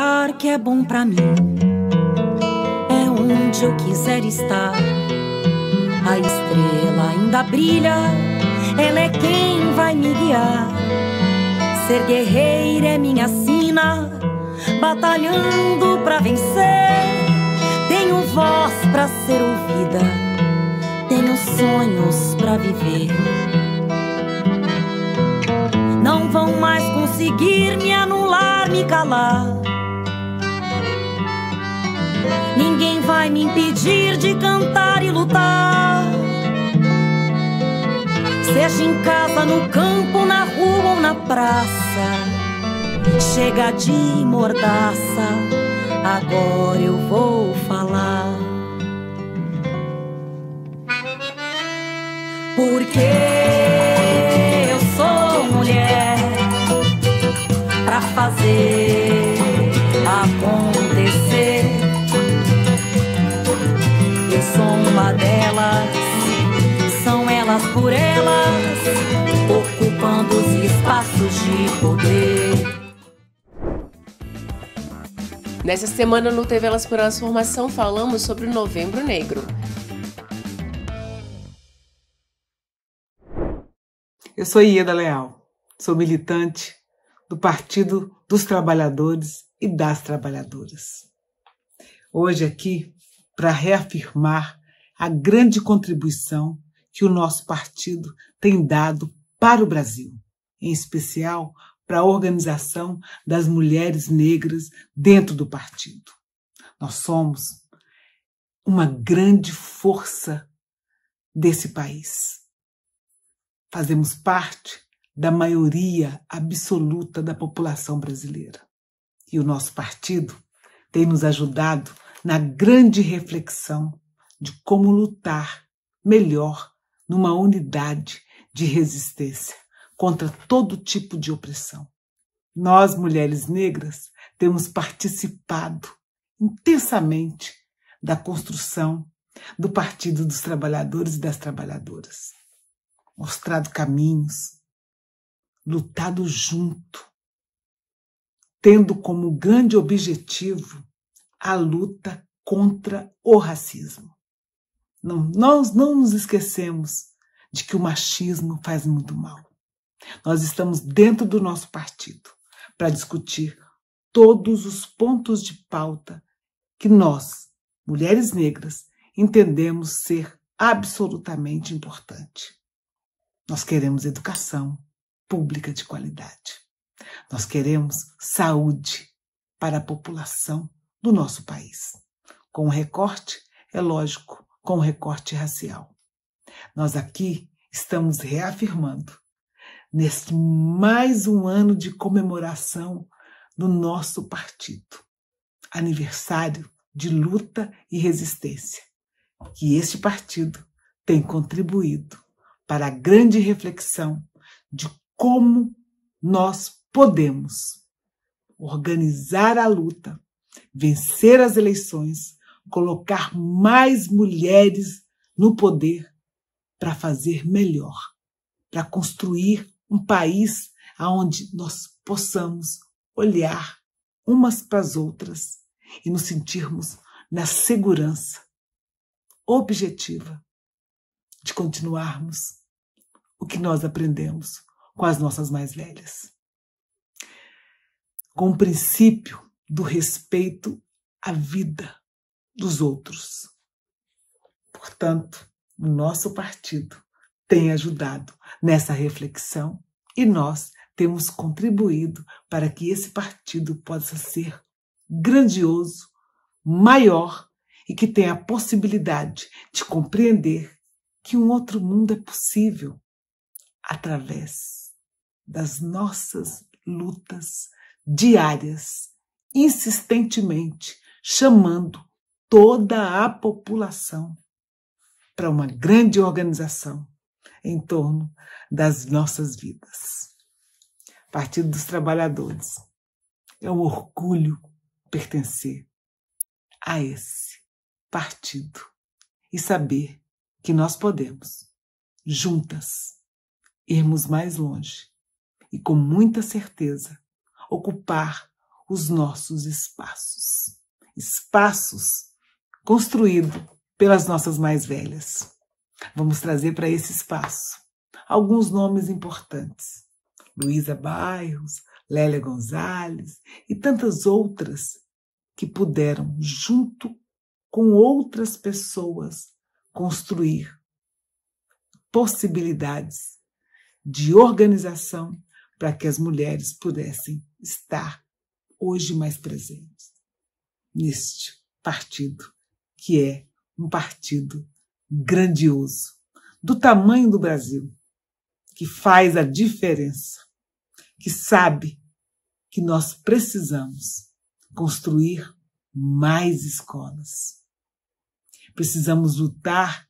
lugar que é bom pra mim, é onde eu quiser estar. A estrela ainda brilha, ela é quem vai me guiar. Ser guerreira é minha sina, batalhando pra vencer. Tenho voz pra ser ouvida, tenho sonhos pra viver. Não vão mais conseguir me anular, me calar. Ninguém vai me impedir de cantar e lutar. Seja em casa, no campo, na rua ou na praça. Chega de mordaça, agora eu vou falar. Porque eu sou mulher pra fazer acontecer. Eu sou uma delas, são elas por elas, ocupando os espaços de poder. Nessa semana no TV Elas por Transformação falamos sobre o Novembro Negro. Eu sou Ieda Leal, sou militante do Partido dos Trabalhadores e das Trabalhadoras. Hoje aqui para reafirmar a grande contribuição que o nosso partido tem dado para o Brasil, em especial para a organização das mulheres negras dentro do partido. Nós somos uma grande força desse país. Fazemos parte da maioria absoluta da população brasileira. E o nosso partido tem nos ajudado na grande reflexão de como lutar melhor numa unidade de resistência contra todo tipo de opressão. Nós, mulheres negras, temos participado intensamente da construção do Partido dos Trabalhadores e das Trabalhadoras. Mostrado caminhos, lutado junto, tendo como grande objetivo a luta contra o racismo. Nós não nos esquecemos de que o machismo faz muito mal. Nós estamos dentro do nosso partido para discutir todos os pontos de pauta que nós, mulheres negras, entendemos ser absolutamente importante. Nós queremos educação pública de qualidade. Nós queremos saúde para a população do nosso país. Com o recorte, é lógico, com o recorte racial. Nós aqui estamos reafirmando, neste mais um ano de comemoração do nosso partido, aniversário de luta e resistência, que este partido tem contribuído para a grande reflexão de como nós podemos organizar a luta, vencer as eleições, colocar mais mulheres no poder para fazer melhor, para construir um país onde nós possamos olhar umas para as outras e nos sentirmos na segurança objetiva de continuarmos o que nós aprendemos com as nossas mais velhas. Com o princípio do respeito à vida dos outros. Portanto, o nosso partido tem ajudado nessa reflexão e nós temos contribuído para que esse partido possa ser grandioso, maior e que tenha a possibilidade de compreender que um outro mundo é possível através das nossas lutas diárias, insistentemente, chamando toda a população para uma grande organização em torno das nossas vidas. Partido dos Trabalhadores. É um orgulho pertencer a esse partido e saber que nós podemos, juntas, irmos mais longe e, com muita certeza, ocupar os nossos espaços. Espaços construídos pelas nossas mais velhas. Vamos trazer para esse espaço alguns nomes importantes. Luísa Bairros, Lélia Gonzalez e tantas outras que puderam, junto com outras pessoas, construir possibilidades de organização para que as mulheres pudessem estar hoje mais presentes neste partido, que é um partido grandioso, do tamanho do Brasil, que faz a diferença, que sabe que nós precisamos construir mais escolas. Precisamos lutar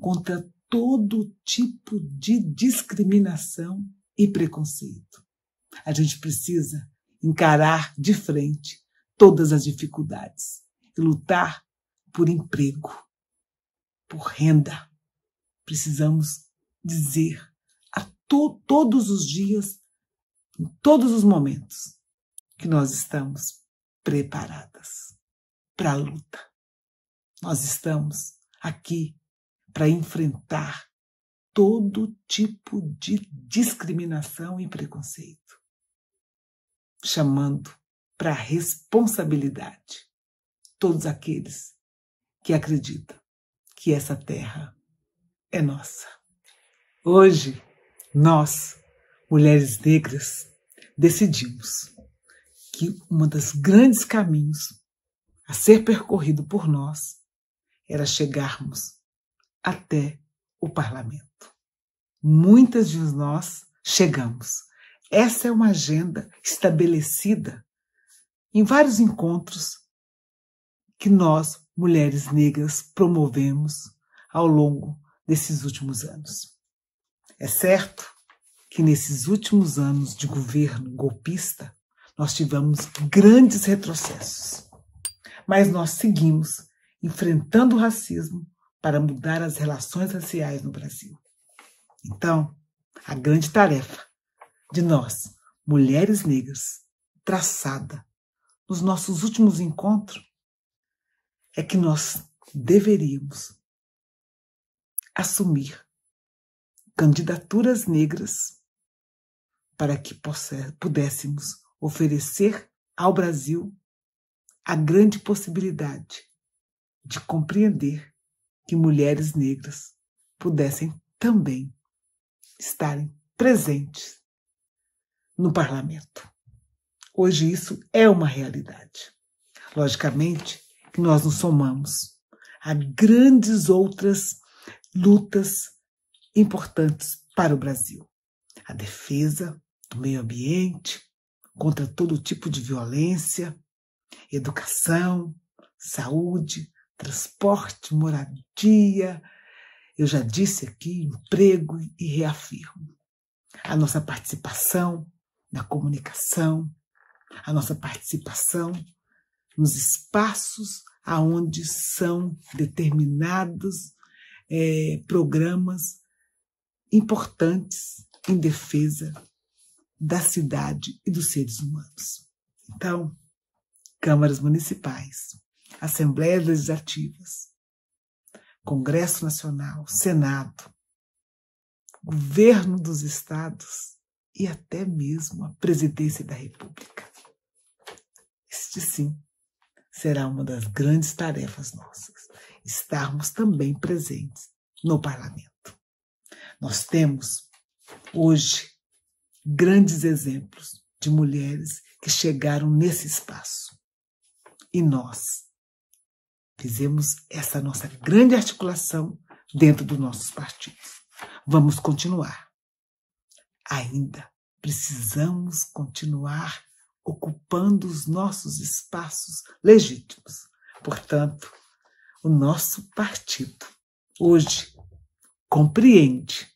contra todo tipo de discriminação e preconceito. A gente precisa encarar de frente todas as dificuldades e lutar por emprego, por renda. Precisamos dizer a todos os dias, em todos os momentos, que nós estamos preparadas para a luta. Nós estamos aqui para enfrentar todo tipo de discriminação e preconceito, chamando para a responsabilidade todos aqueles que acreditam que essa terra é nossa. Hoje, nós, mulheres negras, decidimos que um dos grandes caminhos a ser percorrido por nós era chegarmos até o parlamento. Muitas de nós chegamos. Essa é uma agenda estabelecida em vários encontros que nós, mulheres negras, promovemos ao longo desses últimos anos. É certo que nesses últimos anos de governo golpista, nós tivemos grandes retrocessos, mas nós seguimos enfrentando o racismo para mudar as relações raciais no Brasil. Então, a grande tarefa de nós, mulheres negras, traçada nos nossos últimos encontros, é que nós deveríamos assumir candidaturas negras para que pudéssemos oferecer ao Brasil a grande possibilidade de compreender que mulheres negras pudessem também estarem presentes no parlamento. Hoje isso é uma realidade. Logicamente que nós nos somamos a grandes outras lutas importantes para o Brasil. A defesa do meio ambiente, contra todo tipo de violência, educação, saúde, transporte, moradia. Eu já disse aqui, emprego, e reafirmo. A nossa participação na comunicação, a nossa participação nos espaços aonde são determinados programas importantes em defesa da cidade e dos seres humanos. Então, câmaras municipais, assembleias legislativas, Congresso Nacional, Senado, governo dos estados e até mesmo a presidência da República. Este sim será uma das grandes tarefas nossas, estarmos também presentes no parlamento. Nós temos hoje grandes exemplos de mulheres que chegaram nesse espaço. E nós fizemos essa nossa grande articulação dentro dos nossos partidos. Vamos continuar. Ainda precisamos continuar ocupando os nossos espaços legítimos. Portanto, o nosso partido hoje compreende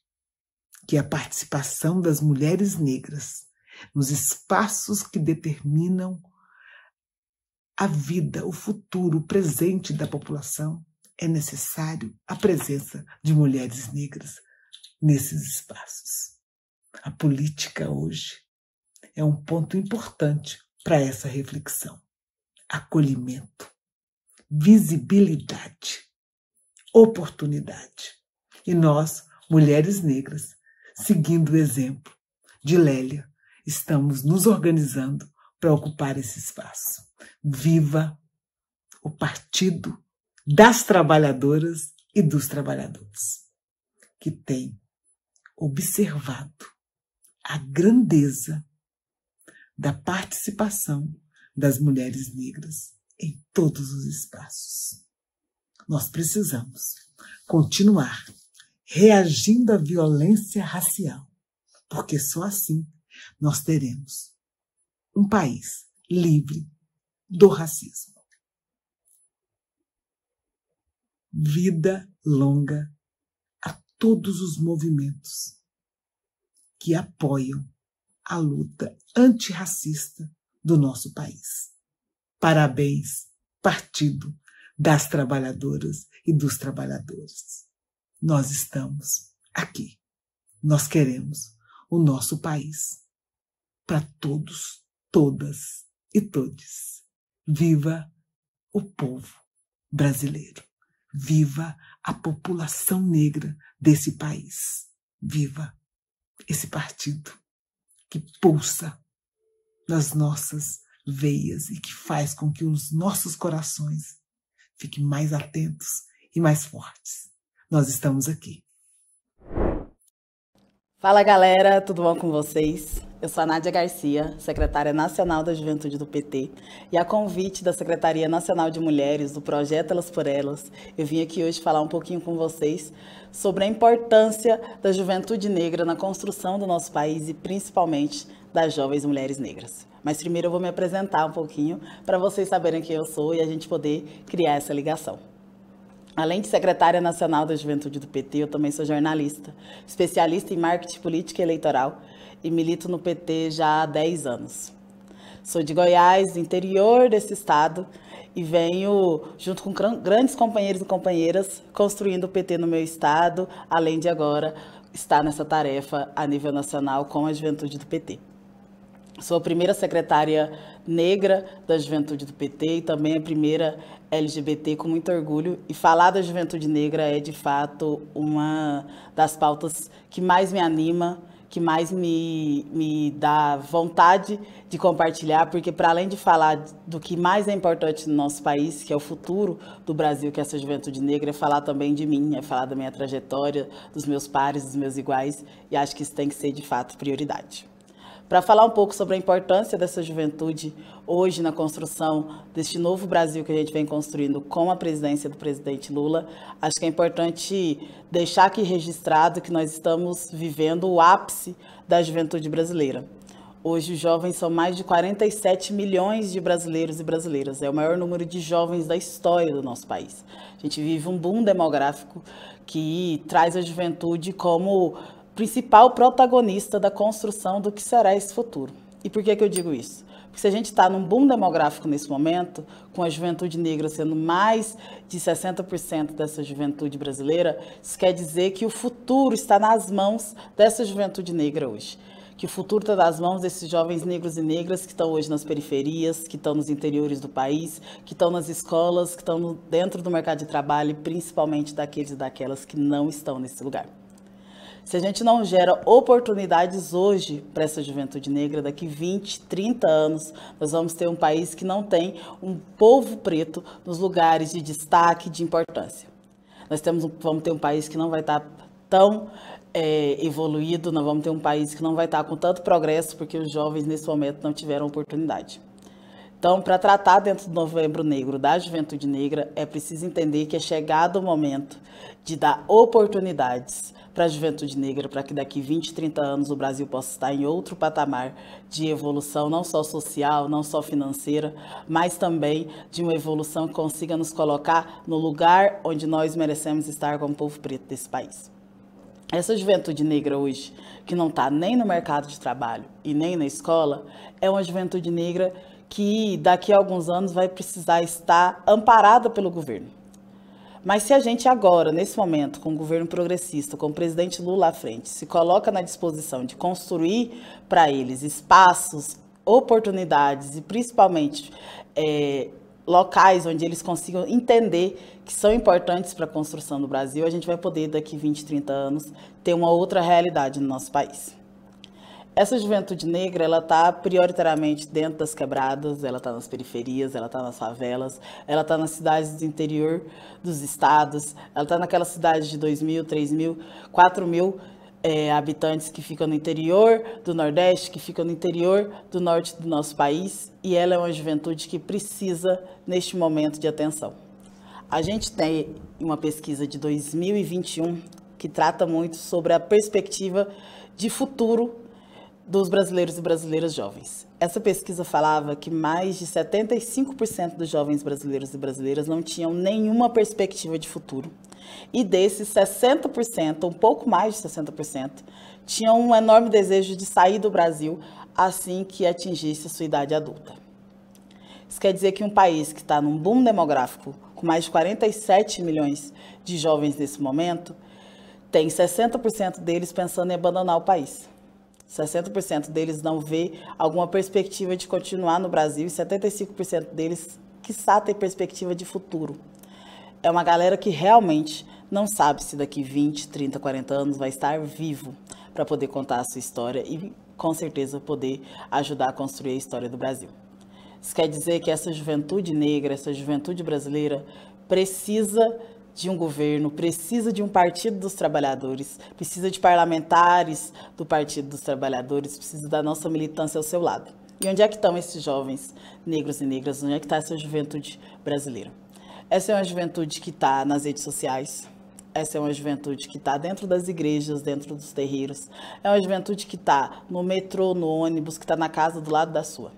que a participação das mulheres negras nos espaços que determinam a vida, o futuro, o presente da população, é necessário a presença de mulheres negras nesses espaços. A política hoje é um ponto importante para essa reflexão. Acolhimento, visibilidade, oportunidade. E nós, mulheres negras, seguindo o exemplo de Lélia, estamos nos organizando para ocupar esse espaço. Viva o Partido das Trabalhadoras e dos Trabalhadores, que tem observado a grandeza da participação das mulheres negras em todos os espaços. Nós precisamos continuar reagindo à violência racial, porque só assim nós teremos um país livre do racismo. Vida longa a todos os movimentos que apoiam a luta antirracista do nosso país. Parabéns, Partido das Trabalhadoras e dos Trabalhadores. Nós estamos aqui. Nós queremos o nosso país para todos, todas e todes. Viva o povo brasileiro. Viva a população negra desse país. Viva esse partido que pulsa nas nossas veias e que faz com que os nossos corações fiquem mais atentos e mais fortes. Nós estamos aqui. Fala galera, tudo bom com vocês? Eu sou a Nádia Garcia, secretária nacional da Juventude do PT, e a convite da Secretaria Nacional de Mulheres, do Projeto Elas por Elas, eu vim aqui hoje falar um pouquinho com vocês sobre a importância da juventude negra na construção do nosso país e principalmente das jovens mulheres negras. Mas primeiro eu vou me apresentar um pouquinho para vocês saberem quem eu sou e a gente poder criar essa ligação. Além de secretária nacional da Juventude do PT, eu também sou jornalista, especialista em marketing político e eleitoral e milito no PT já há 10 anos. Sou de Goiás, do interior desse estado, e venho, junto com grandes companheiros e companheiras, construindo o PT no meu estado, além de agora estar nessa tarefa a nível nacional com a Juventude do PT. Sou a primeira secretária negra da Juventude do PT e também a primeira LGBT, com muito orgulho. E falar da juventude negra é, de fato, uma das pautas que mais me anima, que mais me dá vontade de compartilhar, porque para além de falar do que mais é importante no nosso país, que é o futuro do Brasil, que é essa juventude negra, é falar também de mim, é falar da minha trajetória, dos meus pares, dos meus iguais, e acho que isso tem que ser, de fato, prioridade. Para falar um pouco sobre a importância dessa juventude hoje na construção deste novo Brasil que a gente vem construindo com a presidência do presidente Lula, acho que é importante deixar aqui registrado que nós estamos vivendo o ápice da juventude brasileira. Hoje os jovens são mais de 47 milhões de brasileiros e brasileiras. É o maior número de jovens da história do nosso país. A gente vive um boom demográfico que traz a juventude como principal protagonista da construção do que será esse futuro. E por que eu digo isso? Porque se a gente está num boom demográfico nesse momento, com a juventude negra sendo mais de 60% dessa juventude brasileira, isso quer dizer que o futuro está nas mãos dessa juventude negra hoje. Que o futuro está nas mãos desses jovens negros e negras que estão hoje nas periferias, que estão nos interiores do país, que estão nas escolas, que estão dentro do mercado de trabalho e principalmente daqueles e daquelas que não estão nesse lugar. Se a gente não gera oportunidades hoje para essa juventude negra, daqui 20, 30 anos, nós vamos ter um país que não tem um povo preto nos lugares de destaque, de importância. Vamos ter um país que não vai estar tão evoluído, nós vamos ter um país que não vai estar com tanto progresso, porque os jovens nesse momento não tiveram oportunidade. Então, para tratar dentro do Novembro Negro da juventude negra, é preciso entender que é chegado o momento de dar oportunidades para a juventude negra, para que daqui 20, 30 anos o Brasil possa estar em outro patamar de evolução, não só social, não só financeira, mas também de uma evolução que consiga nos colocar no lugar onde nós merecemos estar como povo preto desse país. Essa juventude negra hoje, que não está nem no mercado de trabalho e nem na escola, é uma juventude negra que daqui a alguns anos vai precisar estar amparada pelo governo. Mas se a gente agora, nesse momento, com o governo progressista, com o presidente Lula à frente, se coloca na disposição de construir para eles espaços oportunidades e principalmente locais onde eles consigam entender que são importantes para a construção do Brasil, a gente vai poder, daqui 20, 30 anos, ter uma outra realidade no nosso país. Essa juventude negra, ela está prioritariamente dentro das quebradas, ela está nas periferias, ela está nas favelas, ela está nas cidades do interior dos estados, ela está naquelas cidades de 2.000, 3.000, 4.000 habitantes que ficam no interior do Nordeste, que ficam no interior do Norte do nosso país, e ela é uma juventude que precisa, neste momento, de atenção. A gente tem uma pesquisa de 2021 que trata muito sobre a perspectiva de futuro dos brasileiros e brasileiras jovens. Essa pesquisa falava que mais de 75% dos jovens brasileiros e brasileiras não tinham nenhuma perspectiva de futuro. E desses 60%, um pouco mais de 60%, tinham um enorme desejo de sair do Brasil assim que atingisse a sua idade adulta. Isso quer dizer que um país que está num boom demográfico, com mais de 47 milhões de jovens nesse momento, tem 60% deles pensando em abandonar o país. 60% deles não vê alguma perspectiva de continuar no Brasil e 75% deles, quiçá, tem perspectiva de futuro. É uma galera que realmente não sabe se daqui 20, 30, 40 anos vai estar vivo para poder contar a sua história e, com certeza, poder ajudar a construir a história do Brasil. Isso quer dizer que essa juventude negra, essa juventude brasileira, precisa de um governo, precisa de um Partido dos Trabalhadores, precisa de parlamentares do Partido dos Trabalhadores, precisa da nossa militância ao seu lado. E onde é que estão esses jovens negros e negras? Onde é que está essa juventude brasileira? Essa é uma juventude que está nas redes sociais, essa é uma juventude que está dentro das igrejas, dentro dos terreiros, é uma juventude que está no metrô, no ônibus, que está na casa do lado da sua.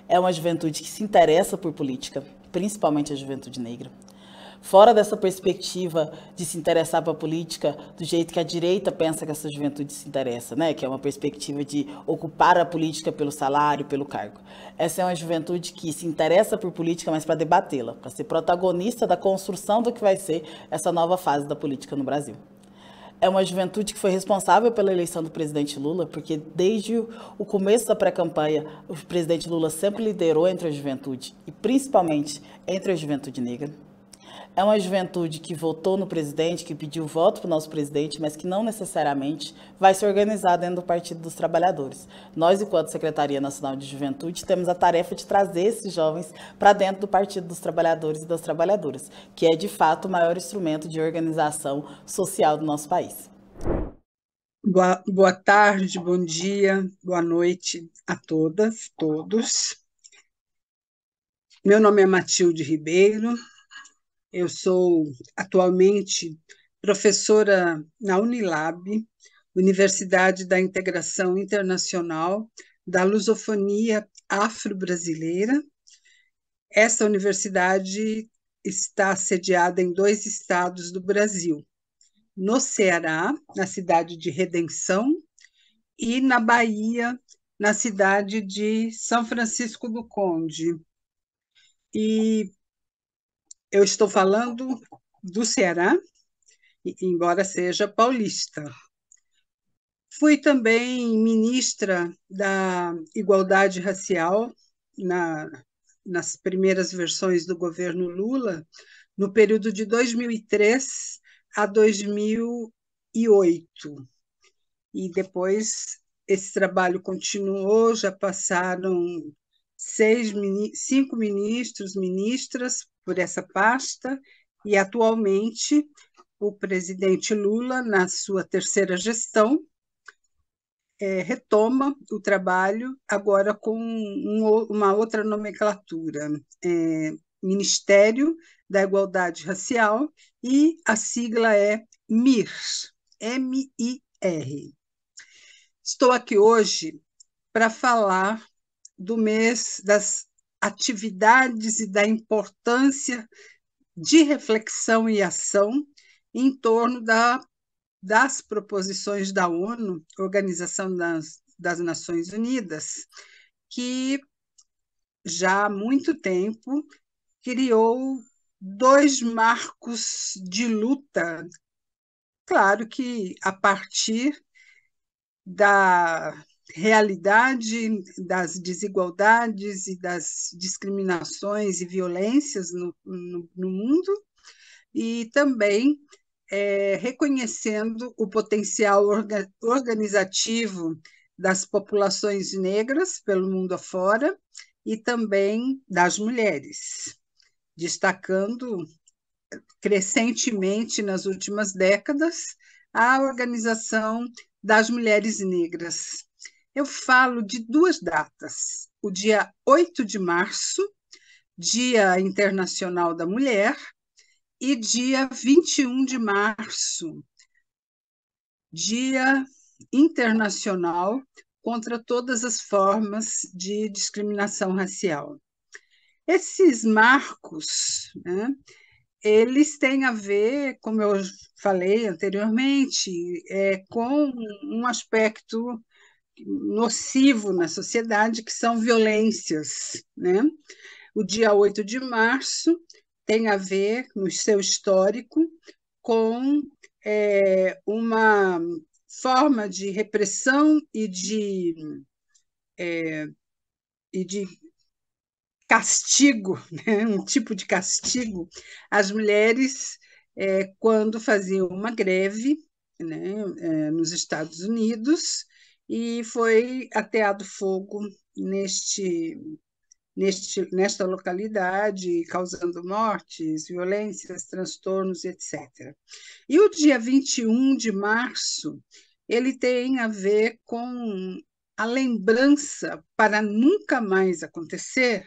É uma juventude que se interessa por política, principalmente a juventude negra. Fora dessa perspectiva de se interessar para a política do jeito que a direita pensa que essa juventude se interessa, né? Que é uma perspectiva de ocupar a política pelo salário, pelo cargo. Essa é uma juventude que se interessa por política, mas para debatê-la, para ser protagonista da construção do que vai ser essa nova fase da política no Brasil. É uma juventude que foi responsável pela eleição do presidente Lula, porque desde o começo da pré-campanha, o presidente Lula sempre liderou entre a juventude, e principalmente entre a juventude negra. É uma juventude que votou no presidente, que pediu voto para o nosso presidente, mas que não necessariamente vai se organizar dentro do Partido dos Trabalhadores. Nós, enquanto Secretaria Nacional de Juventude, temos a tarefa de trazer esses jovens para dentro do Partido dos Trabalhadores e das Trabalhadoras, que é, de fato, o maior instrumento de organização social do nosso país. Boa tarde, bom dia, boa noite a todas, todos. Meu nome é Matilde Ribeiro. Eu sou atualmente professora na Unilab, Universidade da Integração Internacional da Lusofonia Afro-Brasileira. Essa universidade está sediada em 2 estados do Brasil, no Ceará, na cidade de Redenção, e na Bahia, na cidade de São Francisco do Conde. E eu estou falando do Ceará, embora seja paulista. Fui também ministra da Igualdade Racial nas primeiras versões do governo Lula, no período de 2003 a 2008. E depois esse trabalho continuou, já passaram 5 ministros, ministras por essa pasta, e atualmente o presidente Lula, na sua 3ª gestão, retoma o trabalho agora com uma outra nomenclatura, Ministério da Igualdade Racial, e a sigla é MIR, M-I-R. Estou aqui hoje para falar do mês das atividades e da importância de reflexão e ação em torno das proposições da ONU, Organização das Nações Unidas, que já há muito tempo criou 2 marcos de luta, claro que a partir da realidade das desigualdades e das discriminações e violências no mundo, e também reconhecendo o potencial organizativo das populações negras pelo mundo afora e também das mulheres, destacando crescentemente nas últimas décadas a organização das mulheres negras. Eu falo de duas datas: o dia 8 de março, Dia Internacional da Mulher, e dia 21 de março, Dia Internacional contra todas as formas de discriminação racial. Esses marcos, né, eles têm a ver, como eu falei anteriormente, com um aspecto nocivo na sociedade, que são violências, né? O dia 8 de março tem a ver, no seu histórico, com uma forma de repressão e de castigo, né? Um tipo de castigo às mulheres quando faziam uma greve, né, nos Estados Unidos, e foi ateado fogo nesta localidade, causando mortes, violências, transtornos, etc. E o dia 21 de março, ele tem a ver com a lembrança, para nunca mais acontecer,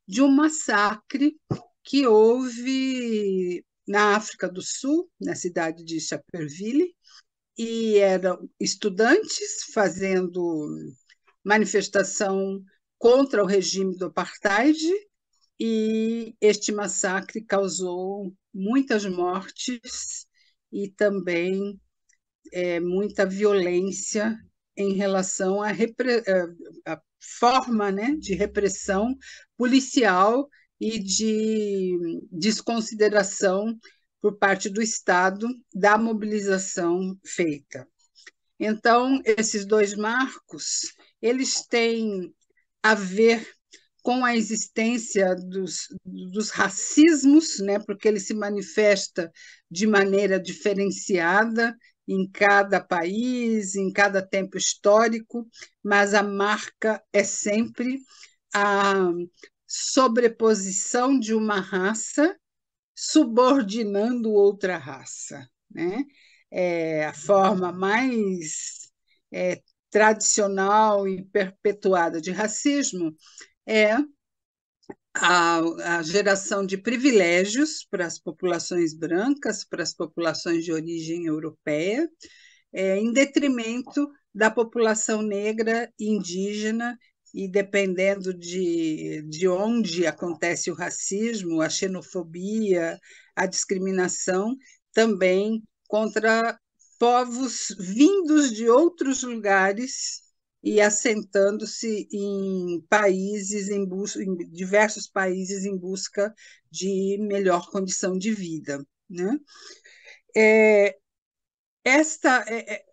de um massacre que houve na África do Sul, na cidade de Chapperville, e eram estudantes fazendo manifestação contra o regime do apartheid, e este massacre causou muitas mortes e também muita violência em relação à forma, né, de repressão policial e de desconsideração por parte do Estado da mobilização feita. Então, esses dois marcos, eles têm a ver com a existência dos racismos, né, porque ele se manifesta de maneira diferenciada em cada país, em cada tempo histórico, mas a marca é sempre a sobreposição de uma raça subordinando outra raça, né? A forma mais tradicional e perpetuada de racismo é a geração de privilégios para as populações brancas, para as populações de origem europeia, em detrimento da população negra e indígena, e dependendo de onde acontece o racismo, a xenofobia, a discriminação, também contra povos vindos de outros lugares e assentando-se em diversos países em busca de melhor condição de vida, né?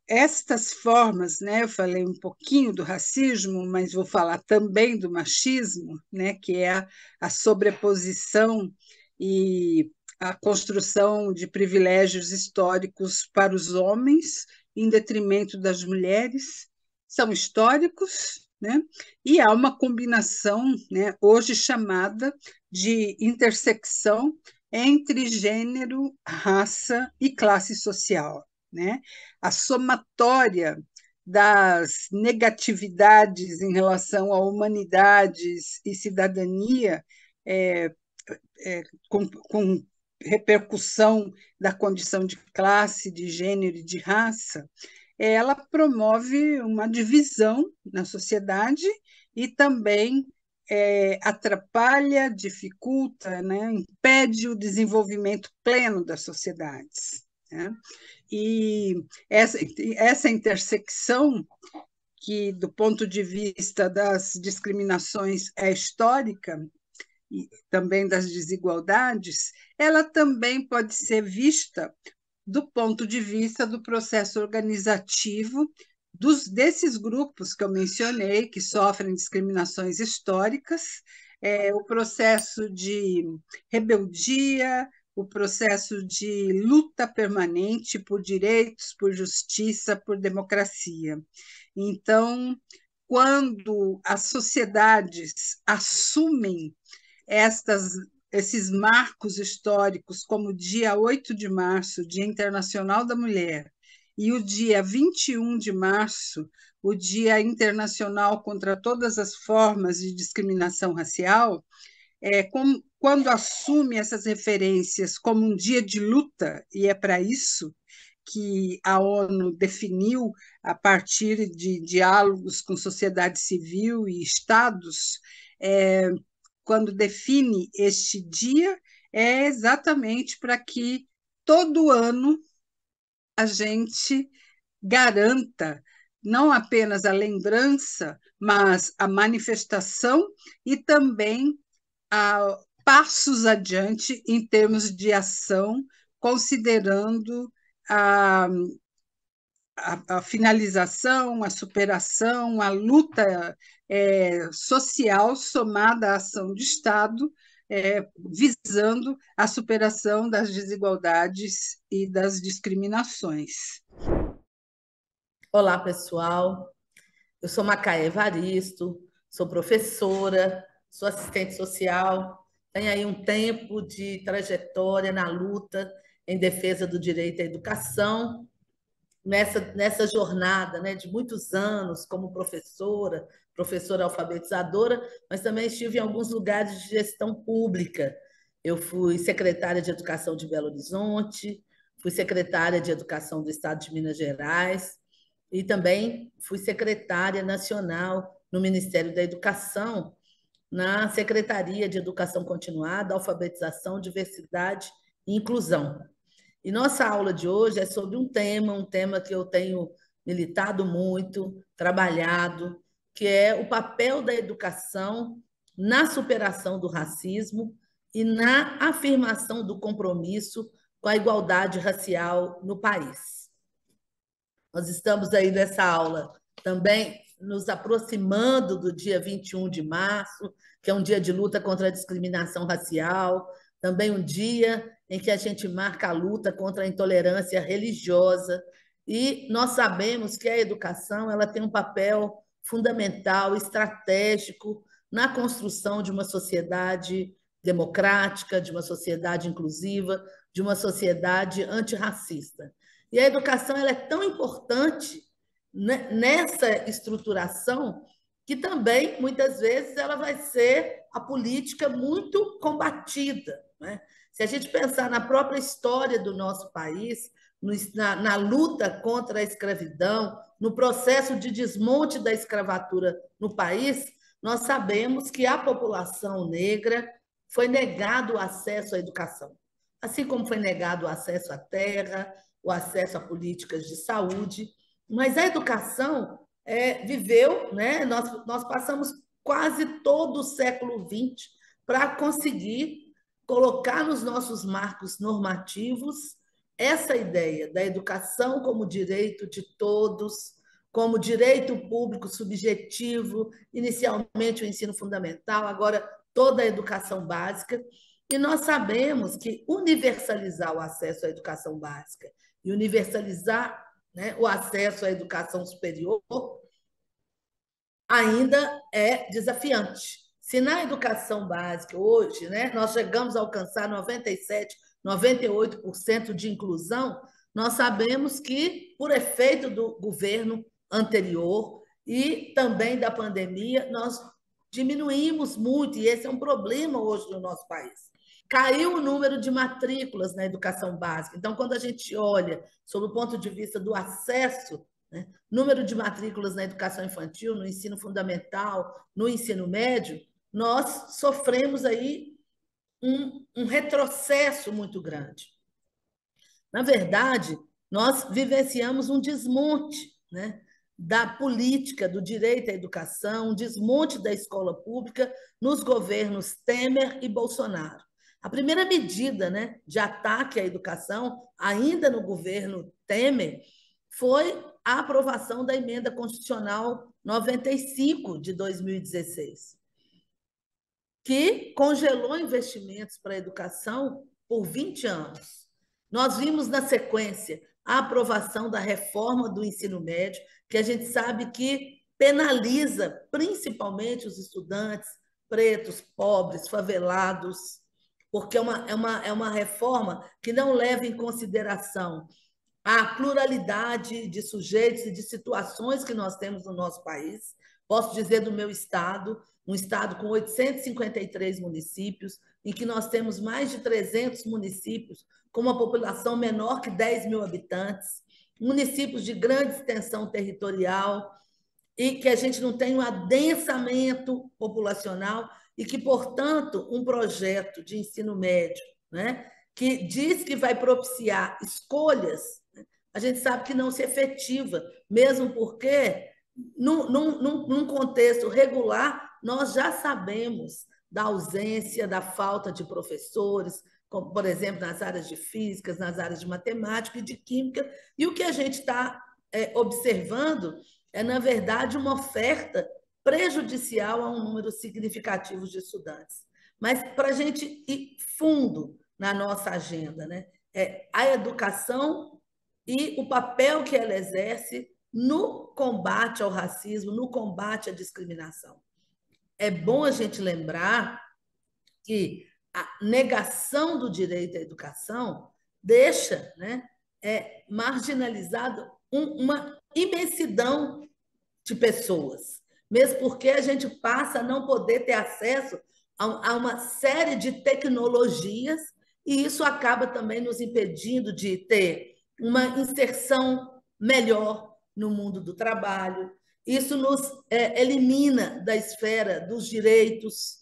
Estas formas, né, eu falei um pouquinho do racismo, mas vou falar também do machismo, né, que é a sobreposição e a construção de privilégios históricos para os homens em detrimento das mulheres. São históricos, né, e há uma combinação, né, hoje chamada de intersecção entre gênero, raça e classe social, né? A somatória das negatividades em relação a humanidades e cidadania, com repercussão da condição de classe, de gênero e de raça, ela promove uma divisão na sociedade e também atrapalha, dificulta, né, impede o desenvolvimento pleno das sociedades, né? E essa intersecção, que do ponto de vista das discriminações é histórica, e também das desigualdades, ela também pode ser vista do ponto de vista do processo organizativo desses grupos que eu mencionei, que sofrem discriminações históricas, o processo de rebeldia, o processo de luta permanente por direitos, por justiça, por democracia. Então, quando as sociedades assumem esses marcos históricos, como o dia 8 de março, Dia Internacional da Mulher, e o dia 21 de março, o Dia Internacional contra todas as formas de discriminação racial, quando assume essas referências como um dia de luta, e é para isso que a ONU definiu, a partir de diálogos com sociedade civil e estados, quando define este dia, é exatamente para que todo ano a gente garanta não apenas a lembrança, mas a manifestação e também passos adiante em termos de ação, considerando a finalização, a superação, a luta social somada à ação de Estado, visando a superação das desigualdades e das discriminações. Olá, pessoal. Eu sou Macaé Evaristo, sou professora, sou assistente social, tenho aí um tempo de trajetória na luta em defesa do direito à educação, nessa jornada, né, de muitos anos como professora alfabetizadora, mas também estive em alguns lugares de gestão pública. Eu fui secretária de Educação de Belo Horizonte, fui secretária de Educação do Estado de Minas Gerais e também fui secretária nacional no Ministério da Educação, na Secretaria de Educação Continuada, Alfabetização, Diversidade e Inclusão. E nossa aula de hoje é sobre um tema que eu tenho militado muito, trabalhado, que é o papel da educação na superação do racismo e na afirmação do compromisso com a igualdade racial no país. Nós estamos aí nessa aula também nos aproximando do dia 21 de março, que é um dia de luta contra a discriminação racial, também um dia em que a gente marca a luta contra a intolerância religiosa, e nós sabemos que a educação ela tem um papel fundamental, estratégico, na construção de uma sociedade democrática, de uma sociedade inclusiva, de uma sociedade antirracista. E a educação ela é tão importante nessa estruturação que também, muitas vezes, ela vai ser a política muito combatida, né? Se a gente pensar na própria história do nosso país, na luta contra a escravidão, no processo de desmonte da escravatura no país, nós sabemos que a população negra foi negado o acesso à educação, assim como foi negado o acesso à terra, o acesso a políticas de saúde, mas a educação viveu, né? Nós passamos quase todo o século XX para conseguir colocar nos nossos marcos normativos essa ideia da educação como direito de todos, como direito público subjetivo, inicialmente o ensino fundamental, agora toda a educação básica. E nós sabemos que universalizar o acesso à educação básica e universalizar, né, o acesso à educação superior ainda é desafiante. Se na educação básica hoje, né, nós chegamos a alcançar 97%, 98% de inclusão, nós sabemos que, por efeito do governo anterior e também da pandemia, nós diminuímos muito, e esse é um problema hoje no nosso país. Caiu o número de matrículas na educação básica. Então, quando a gente olha sob o ponto de vista do acesso, né, número de matrículas na educação infantil, no ensino fundamental, no ensino médio, nós sofremos aí um retrocesso muito grande. Na verdade, nós vivenciamos um desmonte, né, da política do direito à educação, um desmonte da escola pública nos governos Temer e Bolsonaro. A primeira medida, né, de ataque à educação, ainda no governo Temer, foi a aprovação da Emenda Constitucional 95 de 2016, que congelou investimentos para a educação por 20 anos. Nós vimos na sequência a aprovação da reforma do ensino médio, que a gente sabe que penaliza principalmente os estudantes pretos, pobres, favelados, porque é uma reforma que não leva em consideração a pluralidade de sujeitos e de situações que nós temos no nosso país. Posso dizer do meu estado, um estado com 853 municípios, em que nós temos mais de 300 municípios com uma população menor que 10 mil habitantes, municípios de grande extensão territorial, e que a gente não tem um adensamento populacional e que, portanto, um projeto de ensino médio, né, que diz que vai propiciar escolhas, a gente sabe que não se efetiva, mesmo porque, num contexto regular, nós já sabemos da ausência, da falta de professores, como, por exemplo, nas áreas de físicas, nas áreas de matemática e de química, e o que a gente está observando é, na verdade, uma oferta prejudicial a um número significativo de estudantes. Mas, para a gente ir fundo na nossa agenda, né, a educação e o papel que ela exerce no combate ao racismo, no combate à discriminação. É bom a gente lembrar que a negação do direito à educação deixa, né, marginalizado uma imensidão de pessoas, mesmo porque a gente passa a não poder ter acesso a uma série de tecnologias, e isso acaba também nos impedindo de ter uma inserção melhor no mundo do trabalho. Isso nos elimina da esfera dos direitos.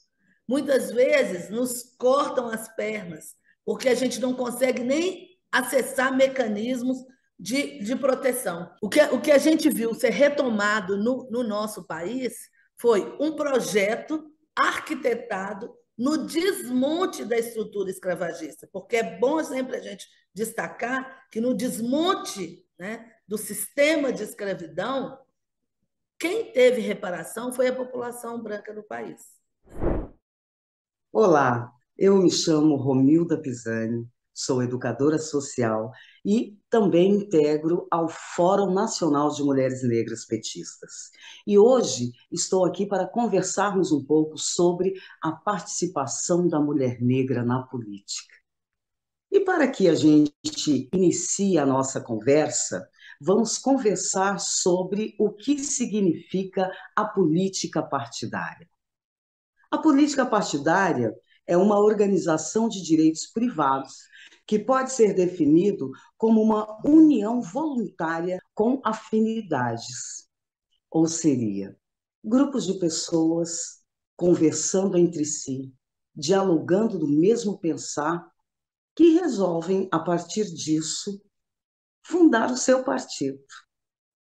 Muitas vezes nos cortam as pernas, porque a gente não consegue nem acessar mecanismos de proteção. O que a gente viu ser retomado no nosso país foi um projeto arquitetado no desmonte da estrutura escravagista, porque é bom sempre a gente destacar que no desmonte, né, do sistema de escravidão, quem teve reparação foi a população branca do país. Olá, eu me chamo Romilda Pisani, sou educadora social e também integro ao Fórum Nacional de Mulheres Negras Petistas. E hoje estou aqui para conversarmos um pouco sobre a participação da mulher negra na política. E para que a gente inicie a nossa conversa, vamos conversar sobre o que significa a política partidária. A política partidária é uma organização de direitos privados que pode ser definido como uma união voluntária com afinidades, ou seria, grupos de pessoas conversando entre si, dialogando do mesmo pensar, que resolvem, a partir disso, fundar o seu partido.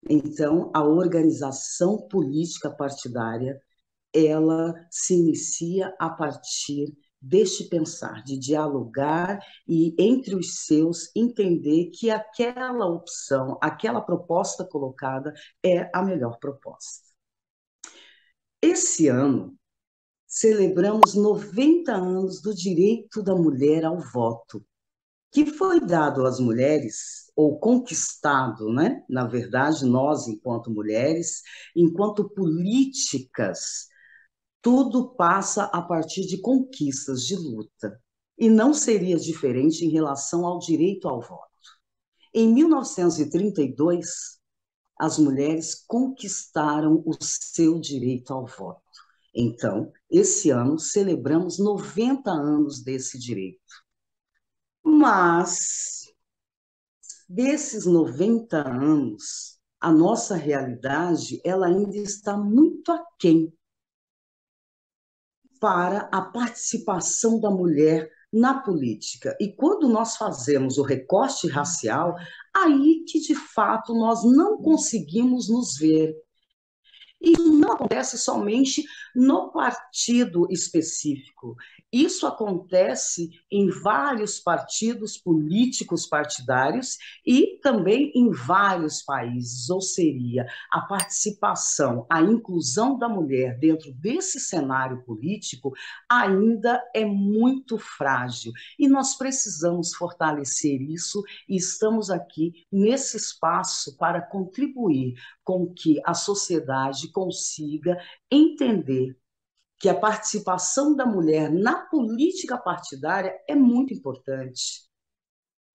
Então, a organização política partidária, ela se inicia a partir deste pensar, de dialogar e, entre os seus, entender que aquela opção, aquela proposta colocada é a melhor proposta. Esse ano, celebramos 90 anos do direito da mulher ao voto, que foi dado às mulheres, ou conquistado, né? Na verdade, nós, enquanto mulheres, enquanto políticas, tudo passa a partir de conquistas, de luta. E não seria diferente em relação ao direito ao voto. Em 1932, as mulheres conquistaram o seu direito ao voto. Então, esse ano, celebramos 90 anos desse direito. Mas, desses 90 anos, a nossa realidade ela ainda está muito aquém para a participação da mulher na política. E quando nós fazemos o recorte racial, aí que, de fato, nós não conseguimos nos ver. Isso não acontece somente no partido específico. isso acontece em vários partidos políticos partidários e também em vários países, ou seja, a participação, a inclusão da mulher dentro desse cenário político ainda é muito frágil e nós precisamos fortalecer isso e estamos aqui nesse espaço para contribuir com que a sociedade consiga entender que a participação da mulher na política partidária é muito importante.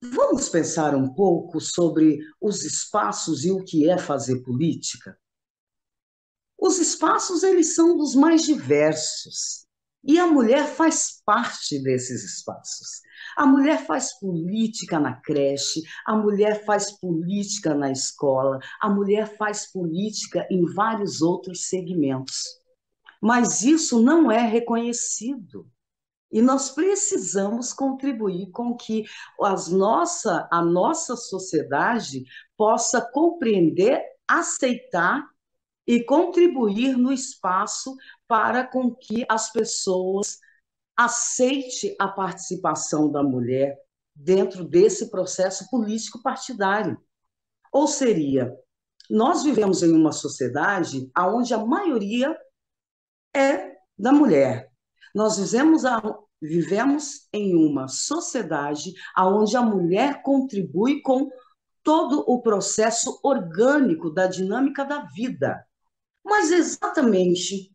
Vamos pensar um pouco sobre os espaços e o que é fazer política? Os espaços, eles são dos mais diversos, e a mulher faz parte desses espaços. A mulher faz política na creche, a mulher faz política na escola, a mulher faz política em vários outros segmentos. Mas isso não é reconhecido. E nós precisamos contribuir com que a nossa sociedade possa compreender, aceitar e contribuir no espaço para com que as pessoas aceitem a participação da mulher dentro desse processo político partidário. Ou seja, nós vivemos em uma sociedade onde a maioria é da mulher. Nós vivemos em uma sociedade onde a mulher contribui com todo o processo orgânico da dinâmica da vida. Mas exatamente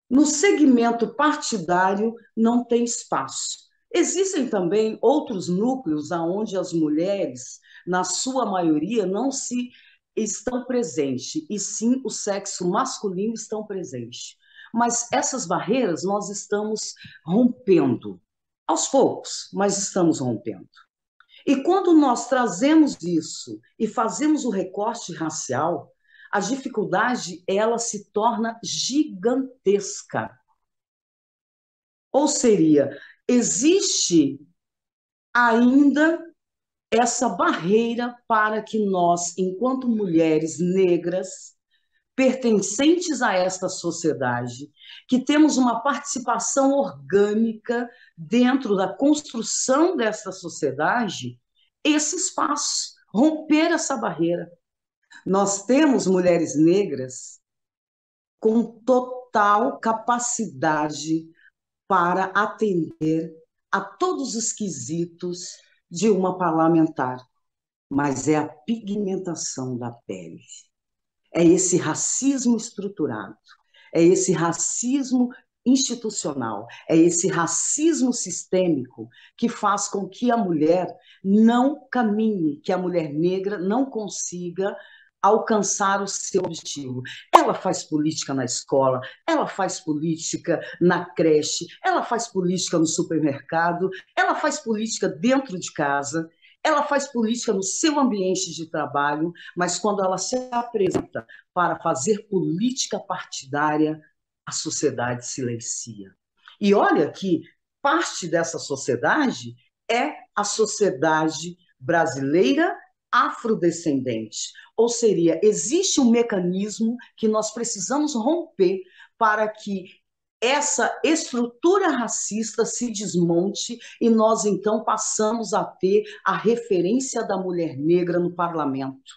no segmento partidário não tem espaço. Existem também outros núcleos onde as mulheres, na sua maioria, não se estão presentes, e sim o sexo masculino estão presentes. Mas essas barreiras nós estamos rompendo, aos poucos, mas estamos rompendo. E quando nós trazemos isso e fazemos o recorte racial, a dificuldade ela se torna gigantesca. Ou seja, existe ainda essa barreira para que nós, enquanto mulheres negras, pertencentes a esta sociedade, que temos uma participação orgânica dentro da construção dessa sociedade, esse espaço, romper essa barreira. Nós temos mulheres negras com total capacidade para atender a todos os quesitos de uma parlamentar, mas é a pigmentação da pele. É esse racismo estruturado, é esse racismo institucional, é esse racismo sistêmico que faz com que a mulher não caminhe, que a mulher negra não consiga alcançar o seu objetivo. Ela faz política na escola, ela faz política na creche, ela faz política no supermercado, ela faz política dentro de casa, ela faz política no seu ambiente de trabalho, mas quando ela se apresenta para fazer política partidária, a sociedade silencia. E olha que parte dessa sociedade é a sociedade brasileira afrodescendente. Ou seja, existe um mecanismo que nós precisamos romper para que essa estrutura racista se desmonte e nós, então, passamos a ter a referência da mulher negra no parlamento.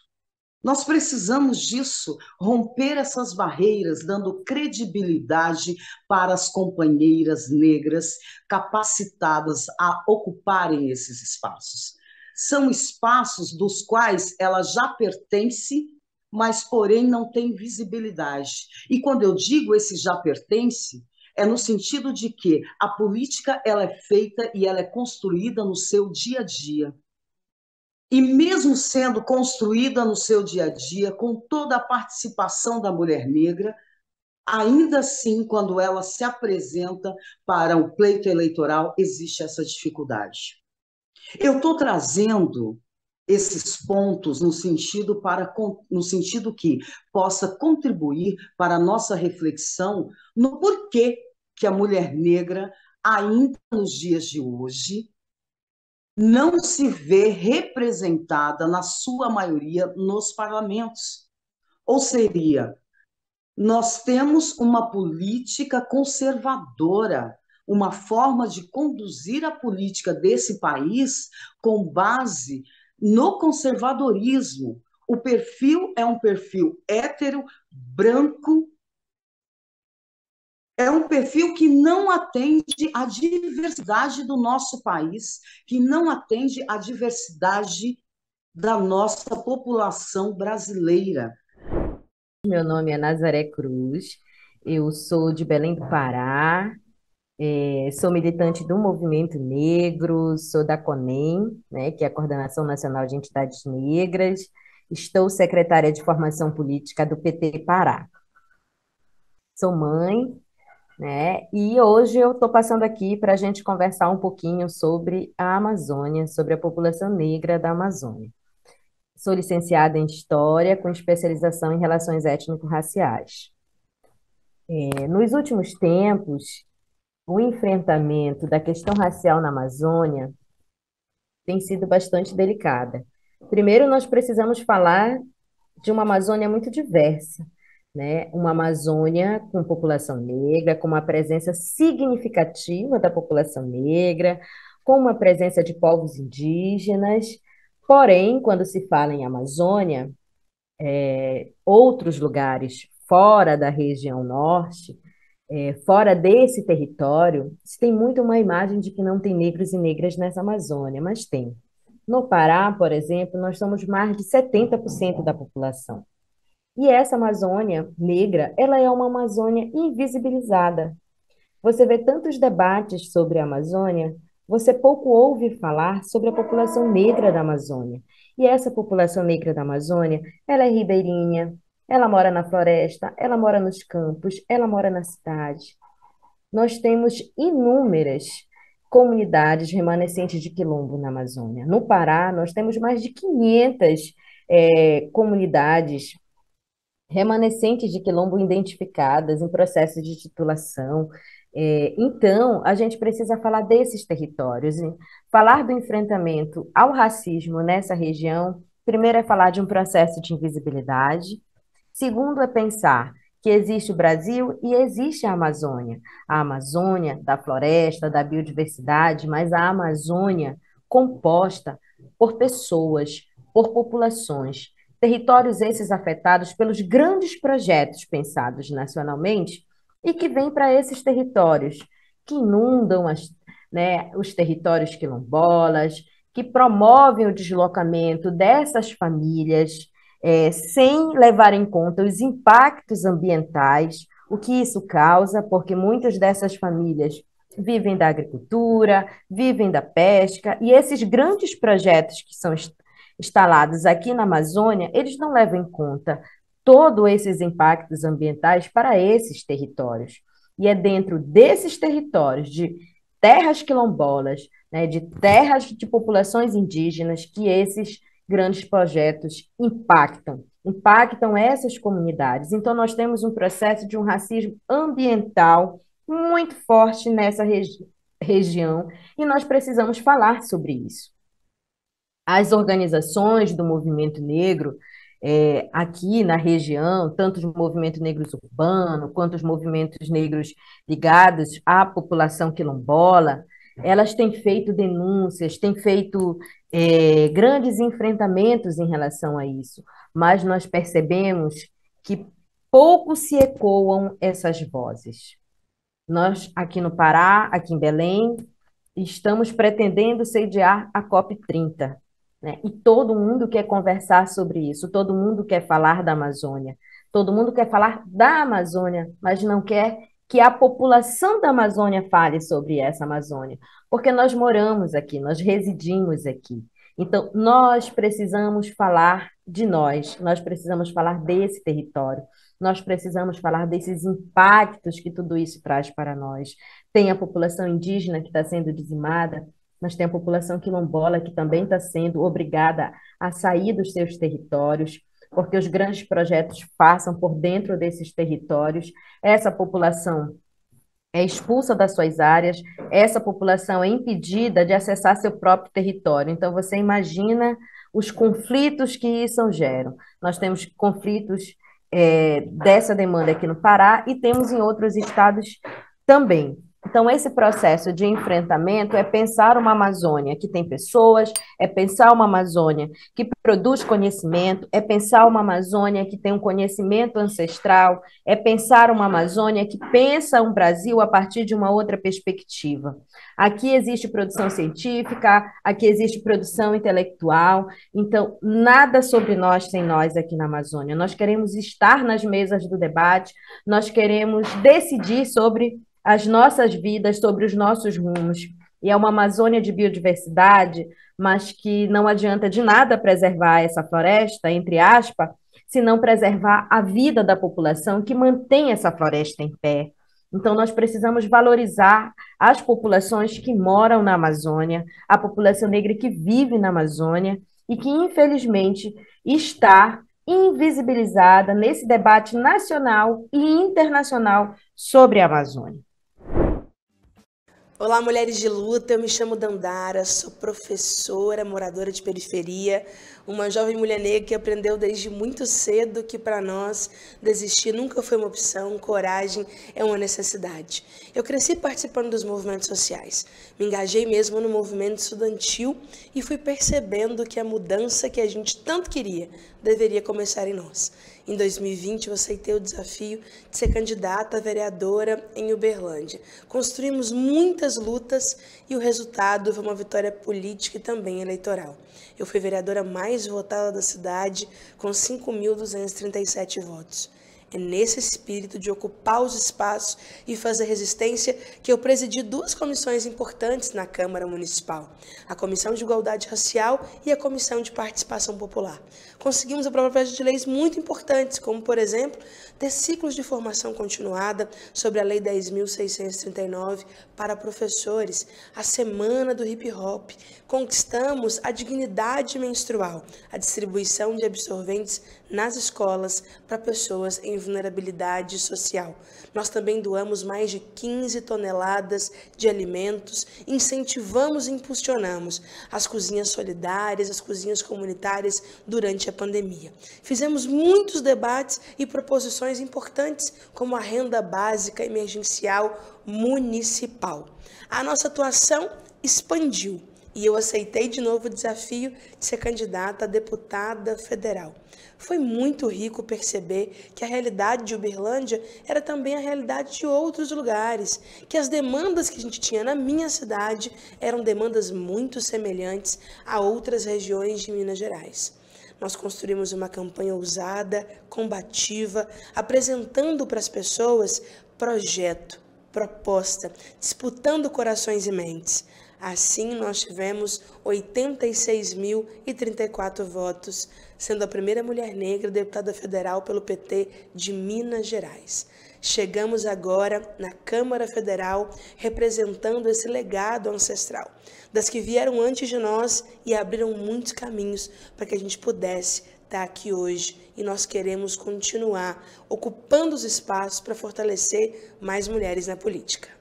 Nós precisamos disso, romper essas barreiras, dando credibilidade para as companheiras negras capacitadas a ocuparem esses espaços. São espaços dos quais ela já pertence, mas, porém, não tem visibilidade. E quando eu digo esse já pertence, é no sentido de que a política ela é feita e ela é construída no seu dia a dia. E mesmo sendo construída no seu dia a dia, com toda a participação da mulher negra, ainda assim, quando ela se apresenta para o pleito eleitoral, existe essa dificuldade. Eu estou trazendo esses pontos no sentido que possa contribuir para a nossa reflexão no porquê que a mulher negra, ainda nos dias de hoje, não se vê representada, na sua maioria, nos parlamentos. Ou seja, nós temos uma política conservadora, uma forma de conduzir a política desse país com base no conservadorismo. O perfil é um perfil hétero, branco, é um perfil que não atende à diversidade do nosso país, que não atende à diversidade da nossa população brasileira. Meu nome é Nazaré Cruz, eu sou de Belém do Pará, sou militante do Movimento Negro, sou da CONEM, né, que é a Coordenação Nacional de Entidades Negras, estou secretária de Formação Política do PT Pará. Sou mãe, né, e hoje eu estou passando aqui para a gente conversar um pouquinho sobre a Amazônia, sobre a população negra da Amazônia. Sou licenciada em História, com especialização em Relações Étnico-Raciais. Nos últimos tempos, o enfrentamento da questão racial na Amazônia tem sido bastante delicada. Primeiro, nós precisamos falar de uma Amazônia muito diversa, né? Uma Amazônia com população negra, com uma presença significativa da população negra, com uma presença de povos indígenas. Porém, quando se fala em Amazônia, outros lugares fora da região norte, fora desse território, se tem muito uma imagem de que não tem negros e negras nessa Amazônia, mas tem. No Pará, por exemplo, nós somos mais de 70% da população. E essa Amazônia negra, ela é uma Amazônia invisibilizada. Você vê tantos debates sobre a Amazônia, você pouco ouve falar sobre a população negra da Amazônia. E essa população negra da Amazônia, ela é ribeirinha, ela mora na floresta, ela mora nos campos, ela mora na cidade. Nós temos inúmeras comunidades remanescentes de quilombo na Amazônia. No Pará, nós temos mais de 500 comunidades remanescentes de quilombo identificadas em processo de titulação. Então, a gente precisa falar desses territórios. E falar do enfrentamento ao racismo nessa região, primeiro é falar de um processo de invisibilidade, segundo é pensar que existe o Brasil e existe a Amazônia da floresta, da biodiversidade, mas a Amazônia composta por pessoas, por populações, territórios esses afetados pelos grandes projetos pensados nacionalmente e que vêm para esses territórios, que inundam os territórios quilombolas, que promovem o deslocamento dessas famílias, sem levar em conta os impactos ambientais, o que isso causa, porque muitas dessas famílias vivem da agricultura, vivem da pesca, e esses grandes projetos que são instalados aqui na Amazônia, eles não levam em conta todos esses impactos ambientais para esses territórios. E é dentro desses territórios, de terras quilombolas, né, de terras de populações indígenas, que esses grandes projetos impactam essas comunidades. Então, nós temos um processo de um racismo ambiental muito forte nessa região, e nós precisamos falar sobre isso. As organizações do movimento negro, aqui na região, tanto os movimentos negros urbanos, quanto os movimentos negros ligados à população quilombola, elas têm feito denúncias, têm feito grandes enfrentamentos em relação a isso, mas nós percebemos que pouco se ecoam essas vozes. Nós, aqui no Pará, aqui em Belém, estamos pretendendo sediar a COP30, né? E todo mundo quer conversar sobre isso, todo mundo quer falar da Amazônia, todo mundo quer falar da Amazônia, mas não quer que a população da Amazônia fale sobre essa Amazônia, porque nós moramos aqui, nós residimos aqui. Então, nós precisamos falar de nós precisamos falar desse território, nós precisamos falar desses impactos que tudo isso traz para nós. Tem a população indígena que está sendo dizimada, mas tem a população quilombola que também está sendo obrigada a sair dos seus territórios, porque os grandes projetos passam por dentro desses territórios. Essa população é expulsa das suas áreas, essa população é impedida de acessar seu próprio território. Então, você imagina os conflitos que isso geram. Nós temos conflitos dessa demanda aqui no Pará e temos em outros estados também. Então, esse processo de enfrentamento é pensar uma Amazônia que tem pessoas, é pensar uma Amazônia que produz conhecimento, é pensar uma Amazônia que tem um conhecimento ancestral, é pensar uma Amazônia que pensa um Brasil a partir de uma outra perspectiva. Aqui existe produção científica, aqui existe produção intelectual, então nada sobre nós sem nós aqui na Amazônia. Nós queremos estar nas mesas do debate, nós queremos decidir sobre as nossas vidas, sobre os nossos rumos. E é uma Amazônia de biodiversidade, mas que não adianta de nada preservar essa floresta, entre aspas, se não preservar a vida da população que mantém essa floresta em pé. Então, nós precisamos valorizar as populações que moram na Amazônia, a população negra que vive na Amazônia e que, infelizmente, está invisibilizada nesse debate nacional e internacional sobre a Amazônia. Olá, mulheres de luta, eu me chamo Dandara, sou professora, moradora de periferia, uma jovem mulher negra que aprendeu desde muito cedo que para nós desistir nunca foi uma opção, coragem é uma necessidade. Eu cresci participando dos movimentos sociais, me engajei mesmo no movimento estudantil e fui percebendo que a mudança que a gente tanto queria deveria começar em nós. Em 2020, eu aceitei o desafio de ser candidata a vereadora em Uberlândia. Construímos muitas lutas e o resultado foi uma vitória política e também eleitoral. Eu fui vereadora mais votada da cidade, com 5.237 votos. É nesse espírito de ocupar os espaços e fazer resistência que eu presidi duas comissões importantes na Câmara Municipal, a Comissão de Igualdade Racial e a Comissão de Participação Popular. Conseguimos aprovar projetos de leis muito importantes, como, por exemplo, ter ciclos de formação continuada sobre a Lei 10.639 para professores, a Semana do Hip Hop. Conquistamos a dignidade menstrual, a distribuição de absorventes nas escolas para pessoas em vulnerabilidade social. Nós também doamos mais de 15 toneladas de alimentos, incentivamos e impulsionamos as cozinhas solidárias, as cozinhas comunitárias durante a pandemia. Fizemos muitos debates e proposições importantes, como a renda básica emergencial municipal. A nossa atuação expandiu e eu aceitei de novo o desafio de ser candidata a deputada federal. Foi muito rico perceber que a realidade de Uberlândia era também a realidade de outros lugares, que as demandas que a gente tinha na minha cidade eram demandas muito semelhantes a outras regiões de Minas Gerais. Nós construímos uma campanha ousada, combativa, apresentando para as pessoas projeto, proposta, disputando corações e mentes. Assim, nós tivemos 86.034 votos, sendo a primeira mulher negra deputada federal pelo PT de Minas Gerais. Chegamos agora na Câmara Federal representando esse legado ancestral, das que vieram antes de nós e abriram muitos caminhos para que a gente pudesse estar aqui hoje. E nós queremos continuar ocupando os espaços para fortalecer mais mulheres na política.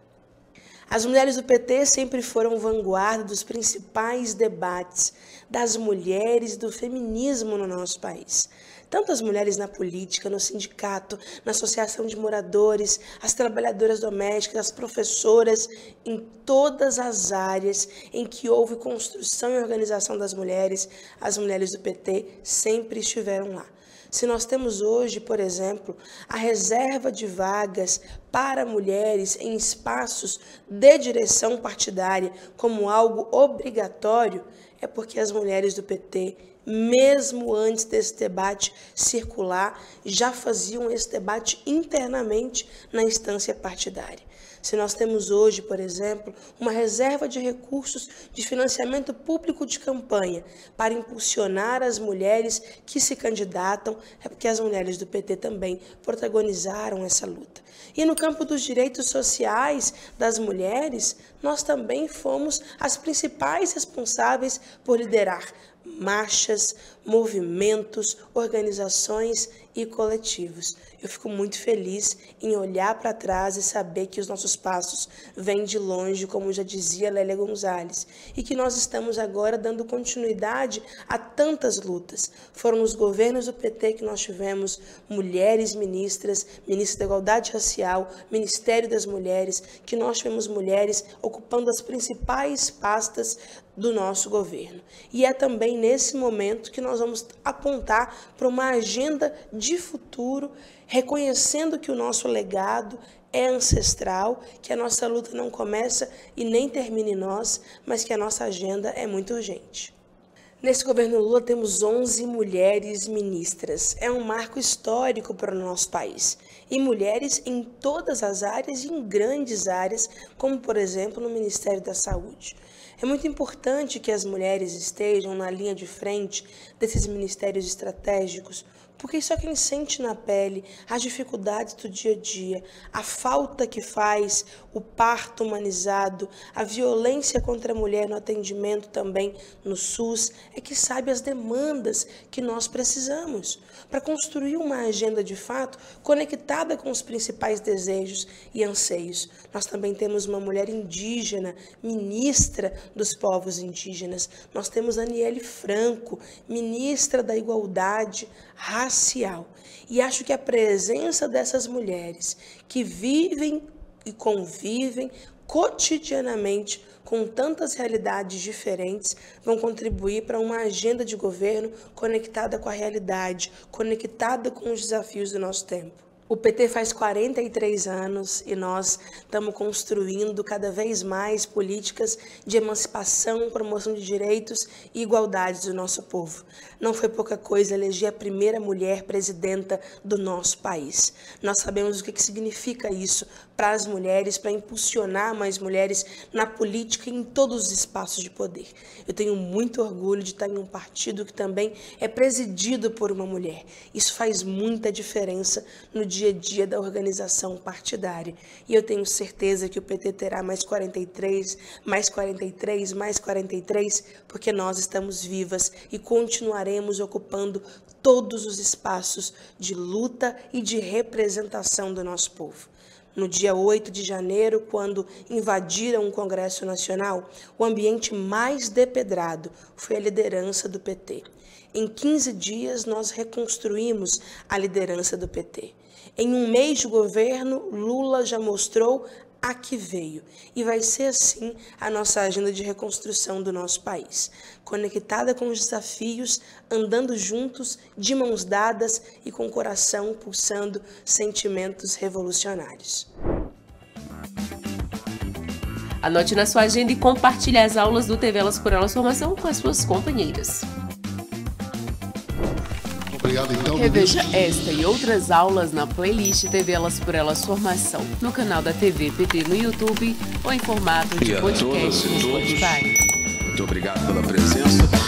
As mulheres do PT sempre foram vanguarda dos principais debates das mulheres e do feminismo no nosso país. Tanto as mulheres na política, no sindicato, na associação de moradores, as trabalhadoras domésticas, as professoras, em todas as áreas em que houve construção e organização das mulheres, as mulheres do PT sempre estiveram lá. Se nós temos hoje, por exemplo, a reserva de vagas para mulheres em espaços de direção partidária como algo obrigatório, é porque as mulheres do PT, mesmo antes desse debate circular, já faziam esse debate internamente na instância partidária. Se nós temos hoje, por exemplo, uma reserva de recursos de financiamento público de campanha para impulsionar as mulheres que se candidatam, é porque as mulheres do PT também protagonizaram essa luta. E no campo dos direitos sociais das mulheres, nós também fomos as principais responsáveis por liderar marchas, movimentos, organizações e coletivos. Eu fico muito feliz em olhar para trás e saber que os nossos passos vêm de longe, como já dizia Lélia Gonzalez, e que nós estamos agora dando continuidade a tantas lutas. Foram nos governos do PT que nós tivemos mulheres ministras, ministra da Igualdade Racial, Ministério das Mulheres, que nós tivemos mulheres ocupando as principais pastas do nosso governo. E é também nesse momento que nós vamos apontar para uma agenda de futuro, reconhecendo que o nosso legado é ancestral, que a nossa luta não começa e nem termina em nós, mas que a nossa agenda é muito urgente. Nesse governo Lula temos 11 mulheres ministras. É um marco histórico para o nosso país. E mulheres em todas as áreas e em grandes áreas, como por exemplo no Ministério da Saúde. É muito importante que as mulheres estejam na linha de frente desses ministérios estratégicos, porque só quem sente na pele as dificuldades do dia a dia, a falta que faz o parto humanizado, a violência contra a mulher no atendimento também no SUS, é que sabe as demandas que nós precisamos para construir uma agenda de fato conectada com os principais desejos e anseios. Nós também temos uma mulher indígena, ministra dos povos indígenas. Nós temos Aniele Franco, ministra da Igualdade Racial. E acho que a presença dessas mulheres que vivem e convivem cotidianamente com tantas realidades diferentes vão contribuir para uma agenda de governo conectada com a realidade, conectada com os desafios do nosso tempo. O PT faz 43 anos e nós estamos construindo cada vez mais políticas de emancipação, promoção de direitos e igualdade do nosso povo. Não foi pouca coisa eleger a primeira mulher presidenta do nosso país. Nós sabemos o que significa isso para as mulheres, para impulsionar mais mulheres na política e em todos os espaços de poder. Eu tenho muito orgulho de estar em um partido que também é presidido por uma mulher. Isso faz muita diferença no dia a dia da organização partidária. E eu tenho certeza que o PT terá mais 43, mais 43, mais 43, porque nós estamos vivas e continuaremos ocupando todos os espaços de luta e de representação do nosso povo. No dia 8 de janeiro, quando invadiram o Congresso Nacional, o ambiente mais depedrado foi a liderança do PT. Em 15 dias, nós reconstruímos a liderança do PT. Em um mês de governo, Lula já mostrou a que veio. E vai ser assim a nossa agenda de reconstrução do nosso país. Conectada com os desafios, andando juntos, de mãos dadas e com o coração pulsando sentimentos revolucionários. Anote na sua agenda e compartilhe as aulas do TV Elas por Elas Formação com as suas companheiras. Obrigado, então, reveja esta e outras aulas na playlist TV Elas por Elas Formação, no canal da TV PT no YouTube ou em formato de podcast no Spotify. Muito obrigado pela presença.